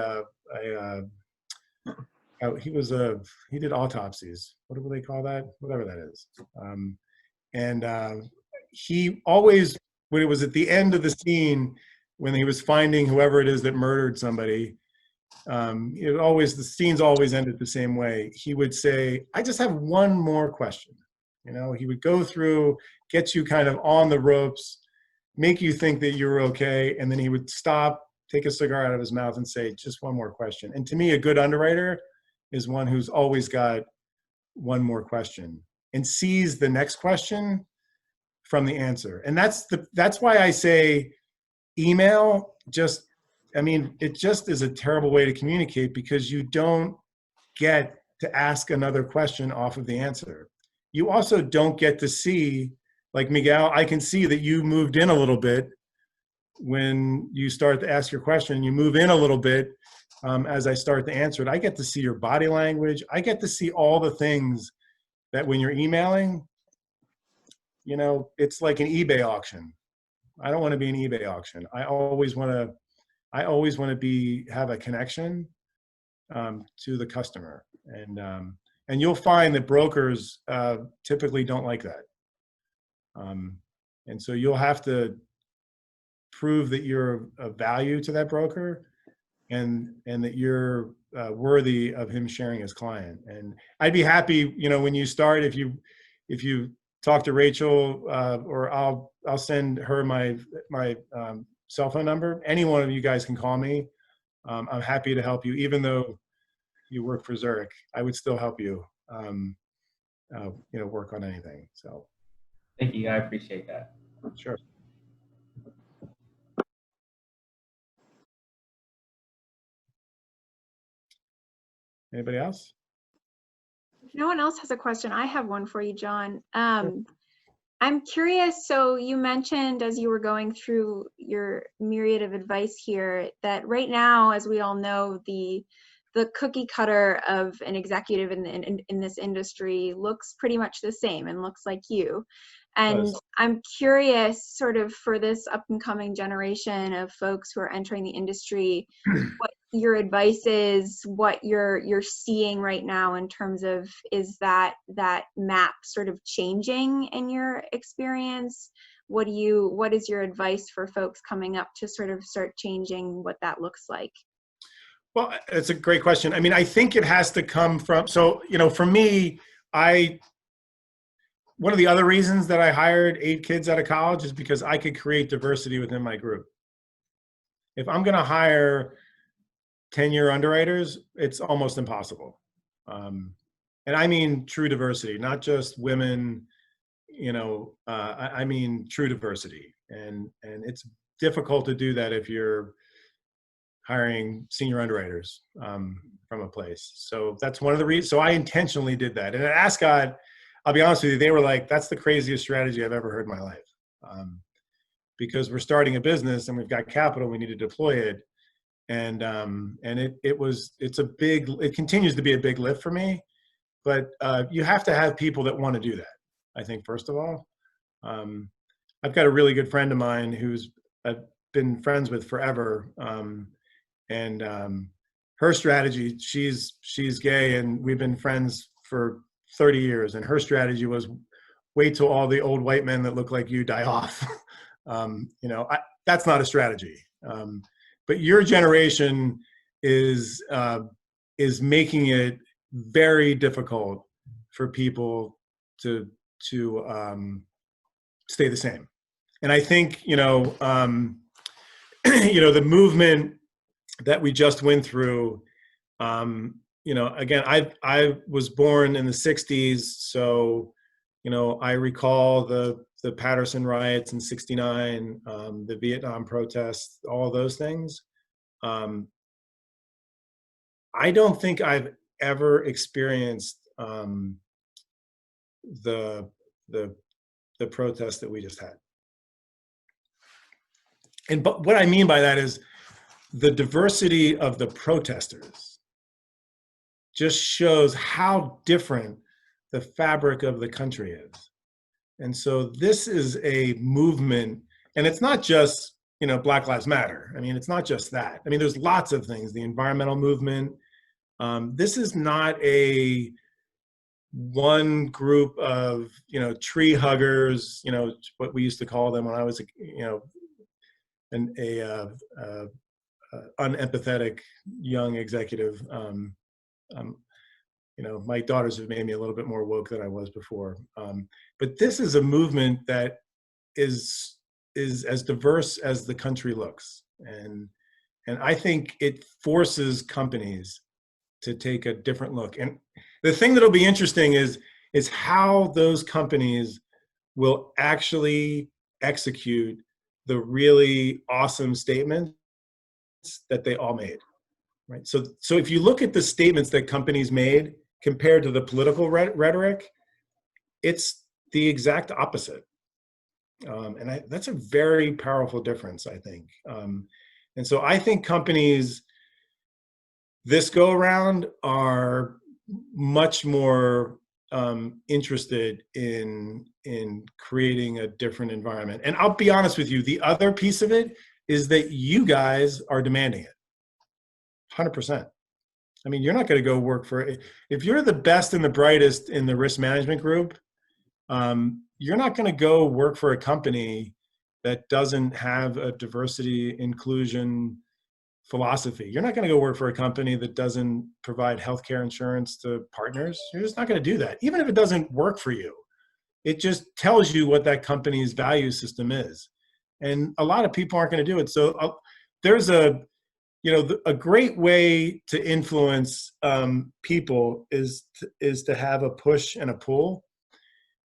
did autopsies. What do they call that? Whatever that is. He always, when it was at the end of the scene, when he was finding whoever it is that murdered somebody, the scenes always ended the same way. He would say, I just have one more question. You know, he would go through, get you kind of on the ropes, make you think that you're okay, and then he would stop, take a cigar out of his mouth and say, just one more question. And to me, a good underwriter is one who's always got one more question and sees the next question from the answer. And that's why I say email it just is a terrible way to communicate, because you don't get to ask another question off of the answer. You also don't get to see, like Miguel, I can see that you moved in a little bit when you start to ask your question. You move in a little bit as I start to answer it. I get to see your body language. I get to see all the things that when you're emailing, you know, it's like an eBay auction. I don't want to be an eBay auction. I always want to have a connection to the customer. And you'll find that brokers typically don't like that. And so you'll have to prove that you're of value to that broker, and that you're worthy of him sharing his client. And I'd be happy, you know, when you start, if you talk to Rachel, or I'll send her my cell phone number. Any one of you guys can call me. I'm happy to help you, even though you work for Zurich. I would still help you, you know, work on anything. So, Thank you. I appreciate that. Sure. Anybody else? If no one else has a question, I have one for you, John. I'm curious, so you mentioned as you were going through your myriad of advice here that right now, as we all know, the cookie cutter of an executive in this industry looks pretty much the same and looks like you. And I'm curious, sort of, for this up and coming generation of folks who are entering the industry, what your advice is, what you're seeing right now in terms of, is that map sort of changing in your experience? What is your advice for folks coming up to sort of start changing what that looks like? Well, it's a great question. I mean, I think it has to come from, so, you know, for me, one of the other reasons that I hired 8 kids out of college is because I could create diversity within my group. If I'm going to hire 10-year underwriters, it's almost impossible. And I mean true diversity, not just women, you know, I mean true diversity. And it's difficult to do that if you're hiring senior underwriters from a place. So that's one of the reasons. So I intentionally did that. And at Ascot, I'll be honest with you, they were like, that's the craziest strategy I've ever heard in my life. Because we're starting a business and we've got capital, we need to deploy it. And it continues to be a big lift for me, but you have to have people that want to do that. I think, first of all, I've got a really good friend of mine who's I've been friends with forever. And her strategy, she's gay and we've been friends for 30 years. And her strategy was wait till all the old white men that look like you die off. That's not a strategy. But your generation is making it very difficult for people to stay the same. And I think, the movement that we just went through, again, I was born in the 60s, so, I recall the Patterson riots in '69, the Vietnam protests, all those things. I don't think I've ever experienced the protest that we just had. But what I mean by that is the diversity of the protesters just shows how different the fabric of the country is. And so this is a movement, and it's not just, Black Lives Matter. I mean, it's not just that. I mean, there's lots of things, the environmental movement. This is not a one group of, tree huggers, what we used to call them when I was, an unempathetic young executive. My daughters have made me a little bit more woke than I was before. But this is a movement that is as diverse as the country looks. And I think it forces companies to take a different look. And the thing that'll be interesting is how those companies will actually execute the really awesome statements that they all made, right? So if you look at the statements that companies made compared to the political rhetoric, it's the exact opposite. And that's a very powerful difference, I think. And so I think companies this go around are much more interested in creating a different environment. And I'll be honest with you, the other piece of it is that you guys are demanding it, 100%. I mean, you're not going to go work for, if you're the best and the brightest in the risk management group, you're not going to go work for a company that doesn't have a diversity inclusion philosophy. You're not going to go work for a company that doesn't provide healthcare insurance to partners. You're just not going to do that. Even if it doesn't work for you, it just tells you what that company's value system is. And a lot of people aren't going to do it. So there's a great way to influence people is to have a push and a pull.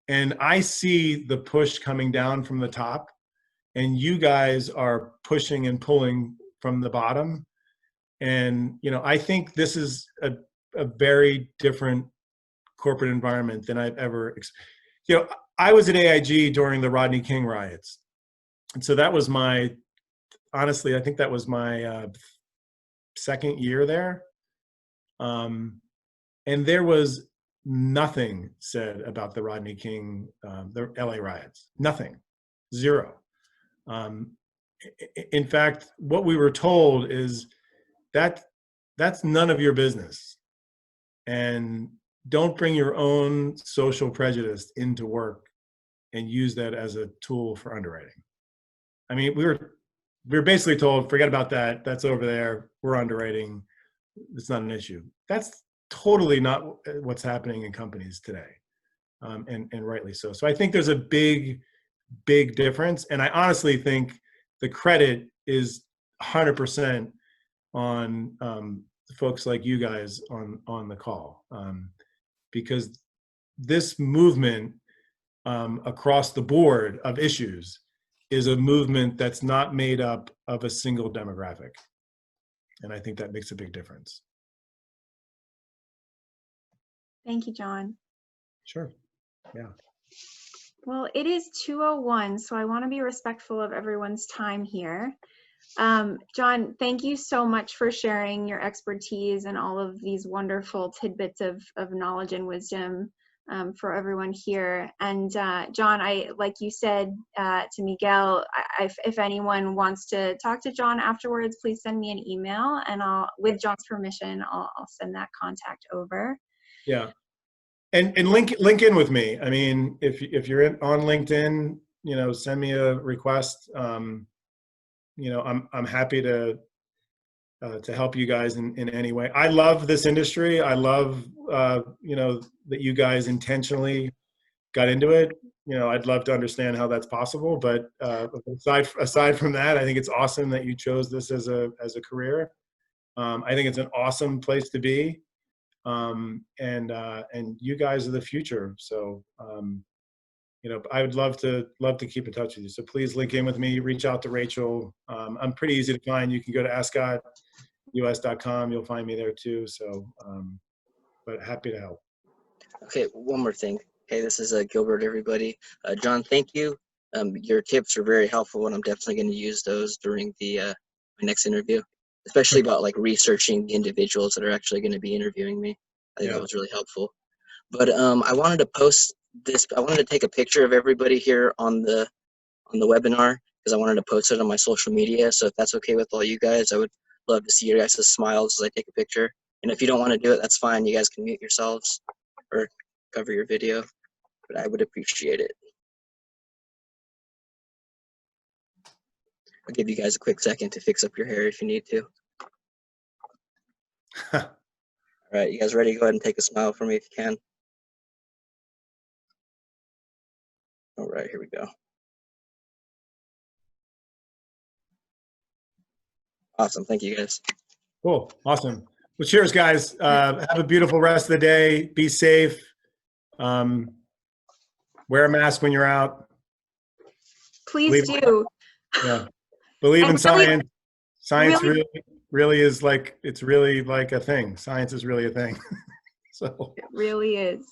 And I see the push coming down from the top, and you guys are pushing and pulling from the bottom. And, I think this is a very different corporate environment than I've ever, I was at AIG during the Rodney King riots. And so that was honestly, I think that was my second year there. And there was nothing said about the Rodney King, the LA riots, nothing, zero. In fact, what we were told is that's none of your business, and don't bring your own social prejudice into work and use that as a tool for underwriting. I mean, we were basically told, forget about that. That's over there. We're underwriting. It's not an issue. That's totally not what's happening in companies today, and rightly so. So I think there's a big difference, and I honestly think the credit is 100% on folks like you guys on the call, because this movement across the board of issues is a movement that's not made up of a single demographic. And I think that makes a big difference. Thank you, John. Sure. Yeah. Well, it is 2:01, so I want to be respectful of everyone's time here. John, thank you so much for sharing your expertise and all of these wonderful tidbits of knowledge and wisdom for everyone here. And John, like you said to Miguel, if anyone wants to talk to John afterwards, please send me an email, and with John's permission, I'll send that contact over. Yeah. And link in with me. I mean, if you're on LinkedIn, send me a request. I'm happy to help you guys in any way. I love this industry. I love that you guys intentionally got into it. I'd love to understand how that's possible. But aside from that, I think it's awesome that you chose this as a career. I think it's an awesome place to be. And you guys are the future. So, I would love to keep in touch with you. So please link in with me, reach out to Rachel. I'm pretty easy to find. You can go to ascotus.com. You'll find me there too. So, but happy to help. Okay, one more thing. Hey, this is Gilbert, everybody. John, thank you. Your tips are very helpful, and I'm definitely going to use those during the my next interview, especially about like researching the individuals that are actually going to be interviewing me. I think that was really helpful. But I wanted to post this. I wanted to take a picture of everybody here on the webinar because I wanted to post it on my social media. So if that's okay with all you guys, I would love to see your guys' smiles as I take a picture. And if you don't want to do it, that's fine. You guys can mute yourselves or cover your video, but I would appreciate it. I'll give you guys a quick second to fix up your hair if you need to. All right, you guys ready? Go ahead and take a smile for me if you can. All right, here we go. Awesome, thank you guys. Cool, awesome. Well, cheers, guys. Have a beautiful rest of the day. Be safe. Wear a mask when you're out. Please do. Yeah. Believe in And science. Science really really is like, it's really like a thing. Science is really a thing. So it really is.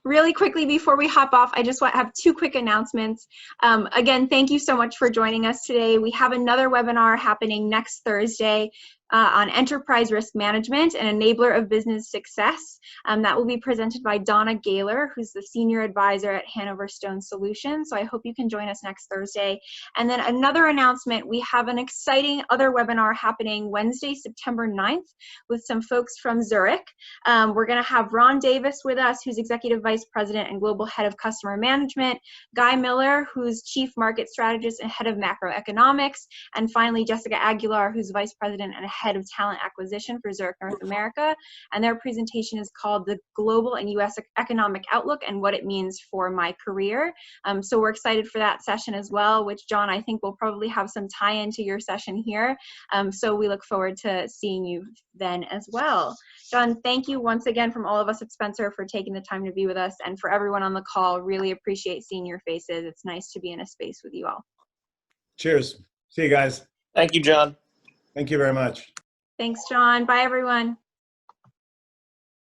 Really quickly before we hop off, I just want to have two quick announcements. Again, thank you so much for joining us today. We have another webinar happening next Thursday on enterprise risk management, an enabler of business success. That will be presented by Donna Gaylor, who's the senior advisor at Hanover Stone Solutions. So I hope you can join us next Thursday. And then another announcement, we have an exciting other webinar happening Wednesday, September 9th with some folks from Zurich. We're going to have Ron Davis with us, who's Executive Vice President and Global Head of Customer Management, Guy Miller, who's Chief Market Strategist and Head of Macroeconomics, and finally Jessica Aguilar, who's Vice President and Head of Talent Acquisition for Zurich North America. And their presentation is called The Global and U.S. Economic Outlook and What It Means for My Career. So we're excited for that session as well, which John, I think will probably have some tie-in to your session here. So we look forward to seeing you then as well. John, thank you once again from all of us at Spencer for taking the time to be with us, and for everyone on the call, really appreciate seeing your faces. It's nice to be in a space with you all. cheers. See you guys. Thank you, John. Thank you very much. Thanks, John. Bye, everyone.